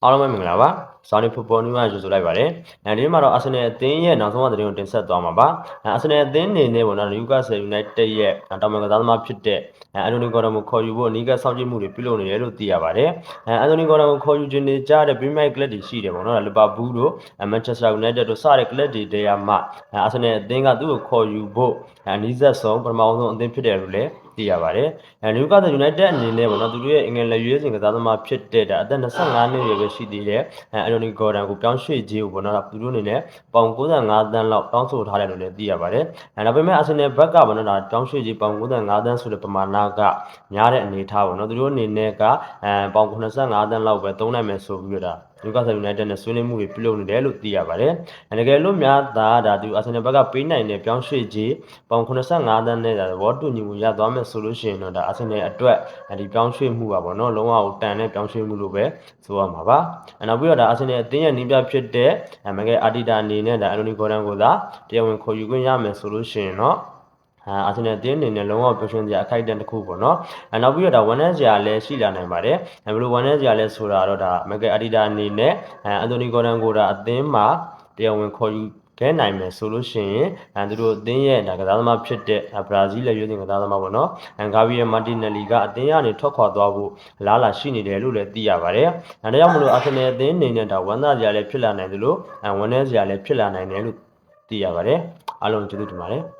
အားလုံးပဲမင်္ဂလာပါ။ဆောင်းနေဖူဘောနူးကကြိုဆိုလိုက်ပါတယ်။ဒီနေ့မှာတော့အာဆင်နယ်အသင်းရဲ့နောက်ဆုံးသတင်းကိုတင်ဆက်သွားမှာပါ။အာဆင်နယ်အသင်းအနေနဲ့ပေါ့နော်နယူကာဆယ်ယူနိုက်တက်ရဲ့တောင်ပန်ကစားသမားဖြစ်တဲ့အန်တိုနီဂေါ်ဒန်ကိုခေါ်ယူဖို့အနီးကပ်စောင့်ကြည့်မှုတွေပြုလုပ်နေတယ်လို့သိရပါတယ်။အန်တိုနီဂေါ်ဒန်ကိုခေါ်ယူခြင်းနေကြတဲ့ပရီးမီးယားကလပ်တွေရှိတယ်ပေါ့နော်။လီဗာပူးတို့မန်ချက်စတာယူနိုက်တက်တို့စတဲ့ကလပ်တွေတည်းရမှအာဆင်နယ်အသင်းကသူ့ကိုခေါ်ယူဖို့အနီးစပ်ဆုံးပထမဆုံးအသင်းဖြစ်တယ်လို့လည်းသိရပါတယ်။နယူကာဆယ်ယူနိုက်တက်အနေနဲ့ပေါ့နော်သူတို့ရဲ့အင်္ဂလန်လက်ရွေးစင်ကစားသမားဖြစ်တဲ့အသက်25နှစ်အရွယ်ပဲရှိသေးတယ်။အန်တိုနီဂေါ်ဒန်ကိုပြောင်းရွှေ့ခြင်းကိုပေါ့နော်သူတို့အနေနဲ့ပေါင်95သန်းလောက်တောင်းဆိုထားတယ်လို့လည်းသိရပါတယ်။ဒါပေမဲ့အာဆင်နယ်ဘက်ကပေါ့နော်ဒါပြောင်းရွှေ့ခြင်းပေါင်95သန်းဆိုတဲ့ပမာဏကများတဲ့အနေအထားပေါ့နော်သူတို့အနေနဲ့ကပေါင်85သန်းလောက်ပဲသုံးနိုင်မယ်ဆိုပြီးတော့နယူကာဆယ်ယူနိုက်တက်နဲ့ဆွေးနွေးမှုတွေပြုလုပ်နေတယ်လို့သိရပါတယ်။တကယ်လို့များဒါသူအာဆင်နယ်ဘက်ကပေးနိုင်တဲ့ပြောင်းရွှေ့ခြင်းပေါင်85သန်းနဲ့သဘောတူညီမှုရသွားမယ်ဆိုလို့ရှိရင်တော့ဒါအာဆင်နယ်အတွက်ဒီပြောင်းရွှေ့မှုပါပေါ့နော်လုံးဝတန်တဲ့ပြောင်းရွှေ့မှုလို့ပဲဆိုရမှာပါ။နောက်ပြီးတော့ဒါအာဆင်နယ်အသင်းရဲ့နီးပြဖြစ်တဲ့မကယ်အာတီတာအနေနဲ့ဒါအန်တိုနီဂေါ်ဒန်ကိုသာတရားဝင်ခေါ်ယူခွင့်ရမယ်ဆိုလို့ရှိရင်တော့အာဆင်နယ်အသင်းအနေနဲ့လုံးဝပျော်ရွှင်စရာအခိုက်အတန့်တစ်ခုပေါ့နော်နောက်ပြီးတော့ဒါဝန်ထမ်းစရာလည်းရှိလာနိုင်ပါတယ်ဘယ်လိုဝန်ထမ်းစရာလဲဆိုတာတော့ဒါမကယ်အာတီတာအနေနဲ့အန်တိုနီဂေါ်ဒန်ကိုဒါအသင်းမှာတရားဝင်ခေါ်ယူခဲနိုင်မယ်ဆိုလို့ရှိရင်သူတို့အသင်းရဲ့ကစားသမားဖြစ်တဲ့ဘရာဇီးလက်ရွေးစင်ကစားသမားပေါ့နော်ဂါဗီယယ်မာတီနယ်လီကအသင်းကနေထွက်ခွာသွားဖို့လားလာရှိနေတယ်လို့လည်းသိရပါတယ်။ဒါကြောင့်မလို့အာဆင်နယ်အသင်းအနေနဲ့ဒါဝန်သားစရာလည်းဖြစ်လာနိုင်တယ်လို့ဝန်ထမ်းစရာလည်းဖြစ်လာနိုင်တယ်လို့သိရပါတယ်။အားလုံးကျေးဇူးတင်ပါတယ်။